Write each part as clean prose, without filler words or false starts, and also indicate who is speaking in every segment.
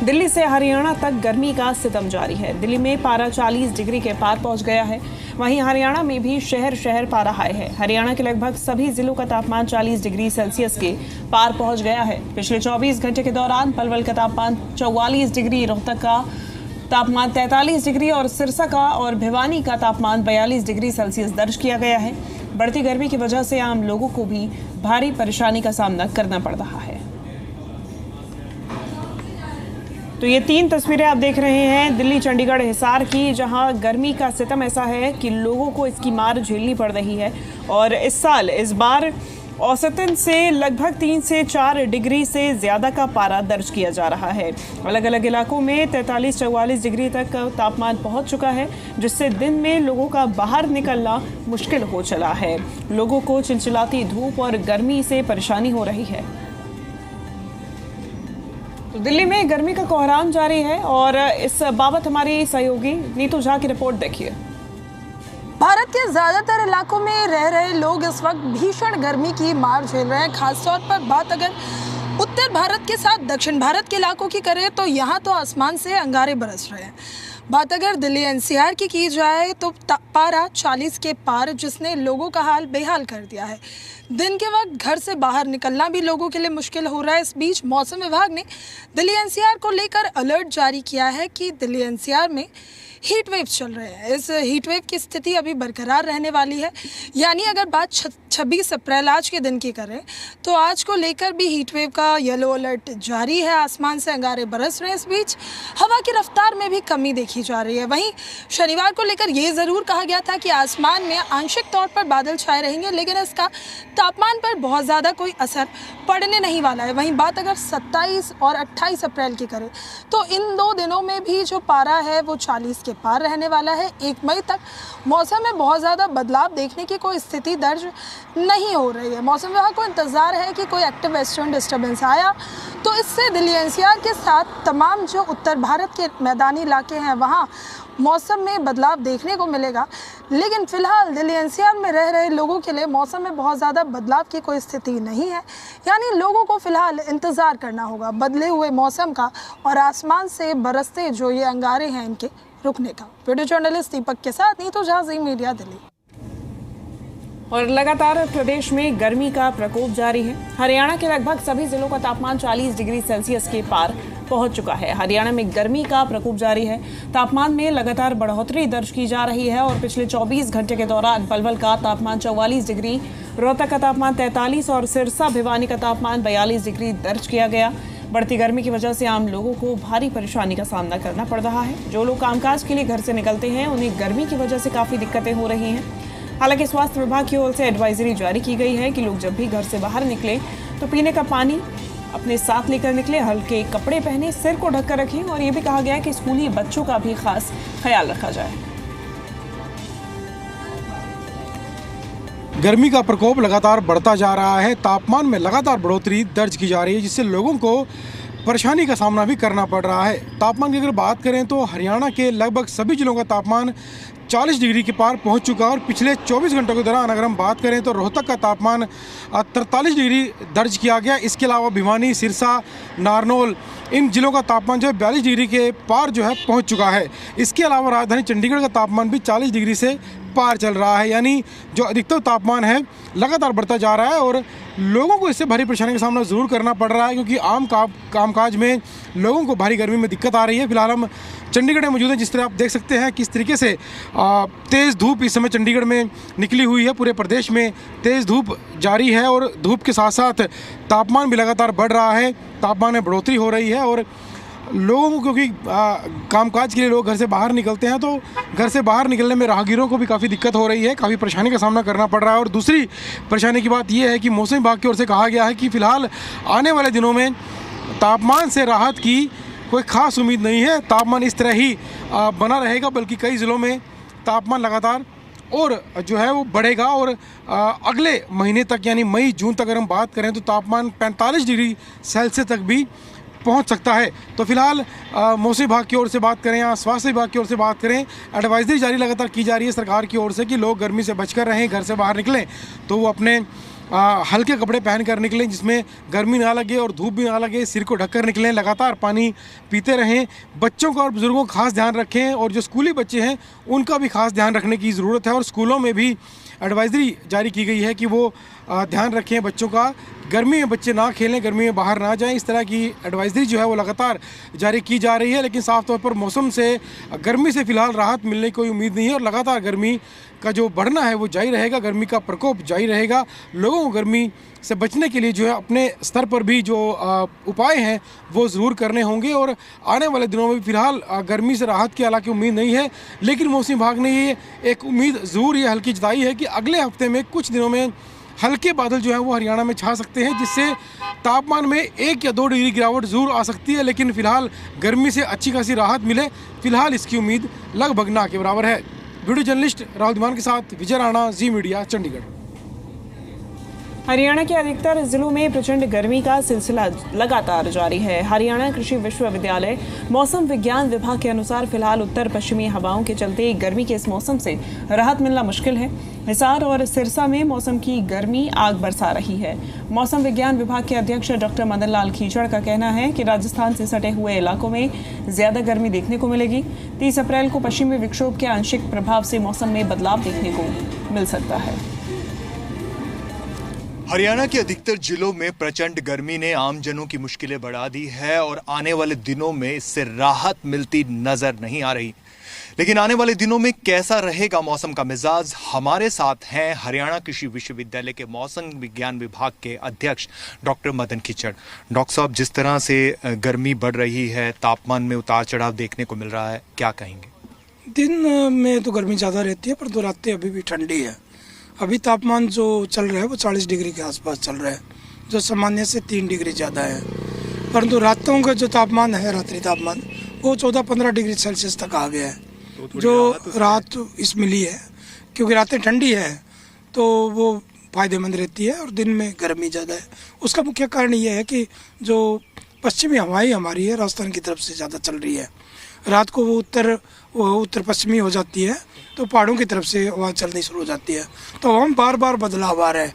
Speaker 1: दिल्ली से हरियाणा तक गर्मी का सितम जारी है। दिल्ली में पारा 40 डिग्री के पार पहुंच गया है। वहीं हरियाणा में भी शहर शहर पारा हाई है। हरियाणा के लगभग सभी जिलों का तापमान 40 डिग्री सेल्सियस के पार पहुंच गया है। पिछले 24 घंटे के दौरान पलवल का तापमान 44 डिग्री, रोहतक का तापमान 43 डिग्री और सिरसा का और भिवानी का तापमान 42 डिग्री सेल्सियस दर्ज किया गया है। बढ़ती गर्मी की वजह से आम लोगों को भी भारी परेशानी का सामना करना पड़ रहा है। तो ये 3 तस्वीरें आप देख रहे हैं दिल्ली, चंडीगढ़, हिसार की, जहां गर्मी का सितम ऐसा है कि लोगों को इसकी मार झेलनी पड़ रही है। और इस बार औसतन से लगभग 3 से 4 डिग्री से ज़्यादा का पारा दर्ज किया जा रहा है। अलग अलग इलाकों में 43-44 डिग्री तक तापमान पहुंच चुका है, जिससे दिन में लोगों का बाहर निकलना मुश्किल हो चला है। लोगों को चिलचिलाती धूप और गर्मी से परेशानी हो रही है। तो दिल्ली में गर्मी का कोहराम जारी है और इस बाबत हमारी सहयोगी नीतू झा की रिपोर्ट देखिए।
Speaker 2: भारत के ज्यादातर इलाकों में रह रहे लोग इस वक्त भीषण गर्मी की मार झेल रहे हैं। खासतौर पर बात अगर उत्तर भारत के साथ दक्षिण भारत के इलाकों की करें तो यहाँ तो आसमान से अंगारे बरस रहे हैं। बात अगर दिल्ली एनसीआर की जाए तो पारा 40 के पार, जिसने लोगों का हाल बेहाल कर दिया है। दिन के वक्त घर से बाहर निकलना भी लोगों के लिए मुश्किल हो रहा है। इस बीच मौसम विभाग ने दिल्ली एनसीआर को लेकर अलर्ट जारी किया है कि दिल्ली एनसीआर में हीट वेव चल रहे हैं। इस हीट वेव की स्थिति अभी बरकरार रहने वाली है। यानी अगर बात 26 अप्रैल आज के दिन की करें तो आज को लेकर भी हीट वेव का येलो अलर्ट जारी है। आसमान से अंगारे बरस रहे हैं। इस बीच हवा की रफ्तार में भी कमी देखी जा रही है। वहीं शनिवार को लेकर ये ज़रूर कहा गया था कि आसमान में आंशिक तौर पर बादल छाए रहेंगे, लेकिन इसका तापमान पर बहुत ज़्यादा कोई असर पड़ने नहीं वाला है। वहीं बात अगर 27 और 28 अप्रैल की करें तो इन 2 दिनों में भी जो पारा है वो 40 के पार रहने वाला है। 1 मई तक मौसम में बहुत ज़्यादा बदलाव देखने की कोई स्थिति दर्ज नहीं हो रही है। मौसम विभाग को इंतज़ार है कि कोई एक्टिव वेस्टर्न डिस्टर्बेंस आया तो इससे दिल्ली एनसीआर के साथ तमाम जो उत्तर भारत के मैदानी इलाके हैं वहाँ मौसम में बदलाव देखने को मिलेगा। लेकिन फिलहाल दिल्ली एनसीआर में रह रहे लोगों के लिए मौसम में बहुत ज़्यादा बदलाव की कोई स्थिति नहीं है। यानी लोगों को फिलहाल इंतज़ार करना होगा बदले हुए मौसम का और आसमान से बरसते जो ये अंगारे हैं इनके रुकने का। वीडियो जर्नलिस्ट दीपक के साथ नीतू झा, जी मीडिया, दिल्ली।
Speaker 1: और लगातार प्रदेश में गर्मी का प्रकोप जारी है। हरियाणा के लगभग सभी जिलों का तापमान 40 डिग्री सेल्सियस के पार पहुंच चुका है। हरियाणा में गर्मी का प्रकोप जारी है। तापमान में लगातार बढ़ोतरी दर्ज की जा रही है और पिछले 24 घंटे के दौरान पलवल का तापमान 44 डिग्री, रोहतक का तापमान 43 और सिरसा भिवानी का तापमान 42 डिग्री दर्ज किया गया। बढ़ती गर्मी की वजह से आम लोगों को भारी परेशानी का सामना करना पड़ रहा है। जो लोग कामकाज के लिए घर से निकलते हैं उन्हें गर्मी की वजह से काफ़ी दिक्कतें हो रही हैं। हालांकि स्वास्थ्य विभाग की ओर से एडवाइजरी जारी की गई है कि लोग जब भी घर से बाहर निकले तो पीने का पानी अपने साथ लेकर निकले, हल्के कपड़े पहने, सिर को ढककर रखें और ये भी कहा गया है कि स्कूली बच्चों का भी खास ख्याल रखा जाए।
Speaker 3: गर्मी का प्रकोप लगातार बढ़ता जा रहा है। तापमान में लगातार बढ़ोतरी दर्ज की जा रही है, जिससे लोगों को परेशानी का सामना भी करना पड़ रहा है। तापमान की अगर बात करें तो हरियाणा के लगभग सभी जिलों का तापमान 40 डिग्री के पार पहुंच चुका है और पिछले 24 घंटों के दौरान अगर हम बात करें तो रोहतक का तापमान 43 डिग्री दर्ज किया गया। इसके अलावा भिवानी, सिरसा, नारनौल, इन जिलों का तापमान जो है 42 डिग्री के पार जो है पहुंच चुका है। इसके अलावा राजधानी चंडीगढ़ का तापमान भी 40 डिग्री से पार चल रहा है। यानी जो अधिकतम तापमान है लगातार बढ़ता जा रहा है और लोगों को इससे भारी परेशानी का सामना ज़रूर करना पड़ रहा है, क्योंकि आम कामकाज में लोगों को भारी गर्मी में दिक्कत आ रही है। फिलहाल हम चंडीगढ़ में मौजूद हैं। जिस तरह आप देख सकते हैं किस तरीके से तेज़ धूप इस समय चंडीगढ़ में निकली हुई है। पूरे प्रदेश में तेज़ धूप जारी है और धूप के साथ साथ तापमान भी लगातार बढ़ रहा है। तापमान में बढ़ोतरी हो रही है और लोगों को, क्योंकि कामकाज के लिए लोग घर से बाहर निकलते हैं तो घर से बाहर निकलने में राहगीरों को भी काफ़ी दिक्कत हो रही है, काफ़ी परेशानी का सामना करना पड़ रहा है। और दूसरी परेशानी की बात यह है कि मौसम विभाग की ओर से कहा गया है कि फ़िलहाल आने वाले दिनों में तापमान से राहत की कोई ख़ास उम्मीद नहीं है। तापमान इस तरह ही बना रहेगा, बल्कि कई ज़िलों में तापमान लगातार और जो है वो बढ़ेगा और अगले महीने तक यानी मई जून तक अगर हम बात करें तो तापमान 45 डिग्री सेल्सियस तक भी पहुंच सकता है। तो फिलहाल मौसम विभाग की ओर से बात करें या स्वास्थ्य विभाग की ओर से बात करें, एडवाइजरी जारी लगातार की जा रही है सरकार की ओर से कि लोग गर्मी से बचकर रहें, घर से बाहर निकलें तो वो अपने हल्के कपड़े पहन कर निकलें जिसमें गर्मी ना लगे और धूप भी ना लगे, सिर को ढककर निकलें, लगातार पानी पीते रहें, बच्चों का और बुजुर्गों का खास ध्यान रखें और जो स्कूली बच्चे हैं उनका भी खास ध्यान रखने की ज़रूरत है। और स्कूलों में भी एडवाइजरी जारी की गई है कि वो ध्यान रखें बच्चों का, गर्मी में बच्चे ना खेलें, गर्मी में बाहर ना जाएं। इस तरह की एडवाइजरी जो है वो लगातार जारी की जा रही है। लेकिन साफ तौर पर मौसम से, गर्मी से फ़िलहाल राहत मिलने की कोई उम्मीद नहीं है और लगातार गर्मी का जो बढ़ना है वो जारी रहेगा, गर्मी का प्रकोप जारी रहेगा। लोगों को गर्मी से बचने के लिए जो है अपने स्तर पर भी जो उपाय हैं वो ज़रूर करने होंगे। और आने वाले दिनों में फ़िलहाल गर्मी से राहत की हालांकि उम्मीद नहीं है, लेकिन मौसमी विभाग ने ये एक उम्मीद ज़रूर ये हल्की जताई है कि अगले हफ्ते में कुछ दिनों में हल्के बादल जो है वो हरियाणा में छा सकते हैं, जिससे तापमान में 1 या 2 डिग्री गिरावट ज़रूर आ सकती है। लेकिन फ़िलहाल गर्मी से अच्छी खासी राहत मिले, फ़िलहाल इसकी उम्मीद लगभग ना के बराबर है। वीडियो जर्नलिस्ट राहुल दीवान के साथ विजय राणा, जी मीडिया, चंडीगढ़।
Speaker 1: हरियाणा के अधिकतर जिलों में प्रचंड गर्मी का सिलसिला लगातार जारी है। हरियाणा कृषि विश्वविद्यालय मौसम विज्ञान विभाग के अनुसार फिलहाल उत्तर पश्चिमी हवाओं के चलते गर्मी के इस मौसम से राहत मिलना मुश्किल है। हिसार और सिरसा में मौसम की गर्मी आग बरसा रही है। मौसम विज्ञान विभाग के अध्यक्ष डॉक्टर मदन लाल खीचड़ का कहना है कि राजस्थान से सटे हुए इलाकों में ज्यादा गर्मी देखने को मिलेगी। 30 अप्रैल को पश्चिमी विक्षोभ के आंशिक प्रभाव से मौसम में बदलाव देखने को मिल सकता है।
Speaker 4: हरियाणा के अधिकतर जिलों में प्रचंड गर्मी ने आमजनों की मुश्किलें बढ़ा दी है और आने वाले दिनों में इससे राहत मिलती नजर नहीं आ रही। लेकिन आने वाले दिनों में कैसा रहेगा मौसम का मिजाज, हमारे साथ हैं हरियाणा कृषि विश्वविद्यालय के मौसम विज्ञान विभाग के अध्यक्ष डॉक्टर मदन खीचड़। डॉक्टर साहब, जिस तरह से गर्मी बढ़ रही है, तापमान में उतार चढ़ाव देखने को मिल रहा है, क्या कहेंगे?
Speaker 5: दिन में तो गर्मी ज़्यादा रहती है, पर तो रातें अभी भी ठंडी है। अभी तापमान जो चल रहा है वो 40 डिग्री के आसपास चल रहा है, जो सामान्य से 3 डिग्री ज़्यादा है। परंतु रातों का जो तापमान है, रात्रि तापमान, वो 14-15 डिग्री सेल्सियस तक आ गया है। तो जो राहत इस मिली है, क्योंकि रातें ठंडी है तो वो फायदेमंद रहती है और दिन में गर्मी ज़्यादा है। उसका मुख्य कारण ये है कि जो पश्चिमी हवाएं हमारी है राजस्थान की तरफ से ज़्यादा चल रही है। रात को वो उत्तर पश्चिमी हो जाती है तो पहाड़ों की तरफ से हवा चलनी शुरू हो जाती है, तो हम बार बार बदलाव आ रहा है।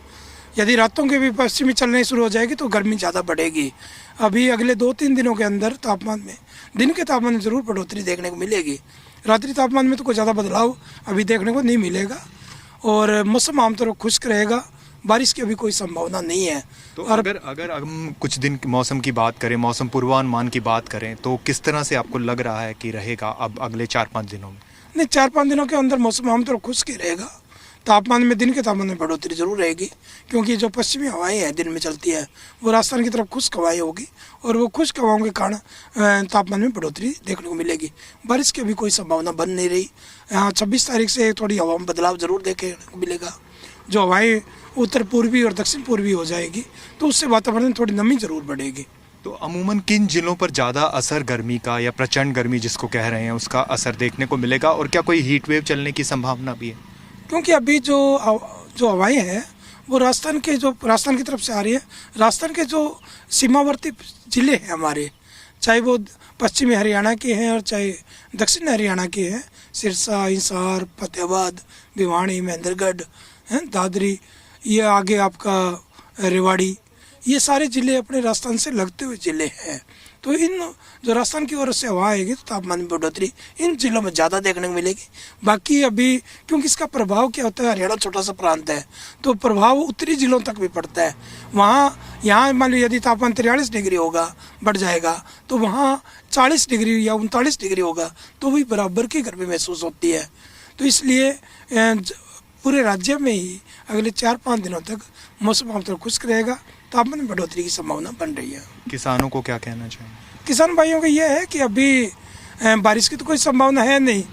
Speaker 5: यदि रातों के भी पश्चिमी चलने शुरू हो जाएगी तो गर्मी ज़्यादा बढ़ेगी। अभी अगले 2-3 दिनों के अंदर तापमान में, दिन के तापमान में ज़रूर बढ़ोतरी देखने को मिलेगी। रात्रि तापमान में तो कोई ज़्यादा बदलाव अभी देखने को नहीं मिलेगा और मौसम आमतौर पर खुश्क रहेगा, बारिश की अभी कोई संभावना नहीं है।
Speaker 4: तो अगर हम कुछ दिन मौसम की बात करें, मौसम पूर्वानुमान की बात करें, तो किस तरह से आपको लग रहा है कि रहेगा अब अगले 4-5 दिनों में?
Speaker 5: नहीं, 4-5 दिनों के अंदर मौसम आमतौर पर खुश्क ही रहेगा। तापमान में, दिन के तापमान में बढ़ोतरी जरूर रहेगी, क्योंकि जो पश्चिमी हवाएं हैं दिन में चलती है वो राजस्थान की तरफ खुश्क हवाएं होगी और वो खुश्क हवाओं के कारण तापमान में बढ़ोतरी देखने को मिलेगी। बारिश की अभी कोई संभावना बन नहीं रही। यहाँ 26 तारीख से थोड़ी हवा में बदलाव जरूर देखने को मिलेगा। जो हवाएं उत्तर पूर्वी और दक्षिण पूर्वी हो जाएगी तो उससे वातावरण में थोड़ी नमी जरूर बढ़ेगी।
Speaker 4: तो अमूमन किन जिलों पर ज़्यादा असर गर्मी का, या प्रचंड गर्मी जिसको कह रहे हैं, उसका असर देखने को मिलेगा और क्या कोई हीट वेव चलने की संभावना भी है?
Speaker 5: क्योंकि अभी जो हवाएं हैं वो राजस्थान की तरफ से आ रही है। राजस्थान के जो सीमावर्ती जिले हैं हमारे, चाहे वो पश्चिमी हरियाणा के हैं और चाहे दक्षिण हरियाणा के हैं, सिरसा, हिसार, फतेहाबाद, भिवानी, महेंद्रगढ़, दादरी, ये आगे आपका रेवाड़ी, ये सारे ज़िले अपने राजस्थान से लगते हुए ज़िले हैं। तो इन जो राजस्थान की ओर से हवा आएगी तो तापमान में बढ़ोतरी इन जिलों में ज़्यादा देखने को मिलेगी। बाकी अभी क्योंकि इसका प्रभाव क्या होता है, हरियाणा छोटा सा प्रांत है तो प्रभाव उत्तरी जिलों तक भी पड़ता है। यहाँ मान लो यदि तापमान 43 डिग्री होगा, बढ़ जाएगा, तो वहाँ 40 डिग्री या 39 डिग्री होगा तो भी बराबर की गर्मी महसूस होती है। तो इसलिए पूरे राज्य में ही अगले 4-5 दिनों तक मौसम आमतौर खुश्क रहेगा, तापमान में बढ़ोतरी की संभावना बन रही है।
Speaker 4: किसानों को क्या कहना चाहिए?
Speaker 5: किसान भाइयों का यह है कि अभी बारिश की तो कोई संभावना है नहीं,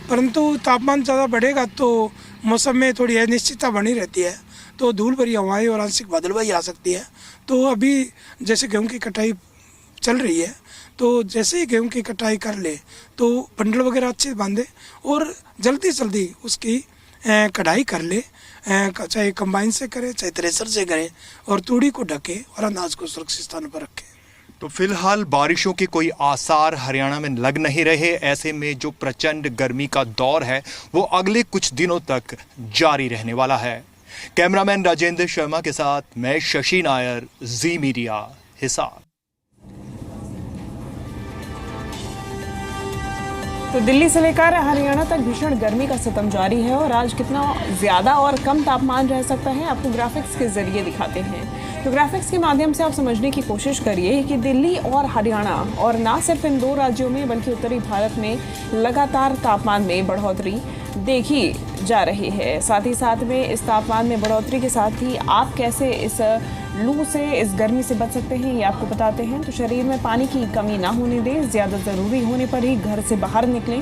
Speaker 5: परंतु तापमान ज़्यादा बढ़ेगा तो मौसम में थोड़ी अनिश्चितता बनी रहती है, तो धूल भरी हवाएं और आंशिक बादलबाई आ सकती है। तो अभी जैसे गेहूं की कटाई चल रही है, तो जैसे ही गेहूं की कटाई कर ले तो बंडल वगैरह अच्छे बांधे और जल्दी जल्दी उसकी कढ़ाई कर ले, चाहे कंबाइन से करें चाहे थ्रेसर से करें, और तूड़ी को ढके और अनाज को सुरक्षित स्थान पर रखें।
Speaker 4: तो फिलहाल बारिशों के कोई आसार हरियाणा में लग नहीं रहे। ऐसे में जो प्रचंड गर्मी का दौर है वो अगले कुछ दिनों तक जारी रहने वाला है। कैमरामैन राजेंद्र शर्मा के साथ मैं शशि नायर, जी मीडिया, हिसार।
Speaker 1: तो दिल्ली से लेकर हरियाणा तक भीषण गर्मी का सितम जारी है और आज कितना ज़्यादा और कम तापमान रह सकता है आपको ग्राफिक्स के जरिए दिखाते हैं। तो ग्राफिक्स के माध्यम से आप समझने की कोशिश करिए कि दिल्ली और हरियाणा और ना सिर्फ इन दो राज्यों में बल्कि उत्तरी भारत में लगातार तापमान में बढ़ोतरी देखी जा रही है। साथ ही साथ में इस तापमान में बढ़ोतरी के साथ ही आप कैसे इस लू से, इस गर्मी से बच सकते हैं ये आपको बताते हैं। तो शरीर में पानी की कमी ना होने दें, ज़्यादा ज़रूरी होने पर ही घर से बाहर निकलें।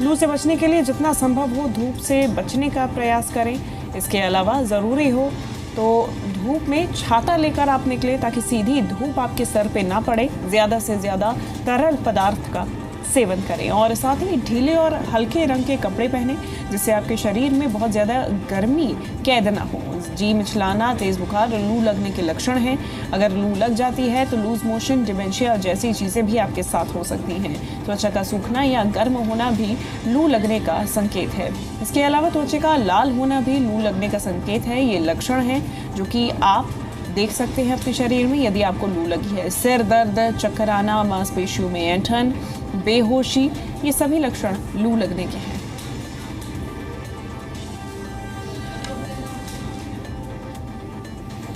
Speaker 1: लू से बचने के लिए जितना संभव हो धूप से बचने का प्रयास करें। इसके अलावा ज़रूरी हो तो धूप में छाता लेकर आप निकलें ताकि सीधी धूप आपके सर पे ना पड़े। ज़्यादा से ज़्यादा तरल पदार्थ का सेवन करें और साथ ही ढीले और हल्के रंग के कपड़े पहनें जिससे आपके शरीर में बहुत ज़्यादा गर्मी कैद ना हो। जी मिचलाना, तेज़ बुखार, लू लगने के लक्षण हैं। अगर लू लग जाती है तो लूज मोशन, डिमेंशिया जैसी चीज़ें भी आपके साथ हो सकती हैं। त्वचा का सूखना या गर्म होना भी लू लगने का संकेत है। इसके अलावा त्वचा का लाल होना भी लू लगने का संकेत है। ये लक्षण हैं जो कि आप देख सकते हैं अपने शरीर में यदि आपको लू लगी है। सिर दर्द, चक्कर आना, मांसपेशियों में ऐंठन, बेहोशी, ये सभी लक्षण लू लगने के हैं।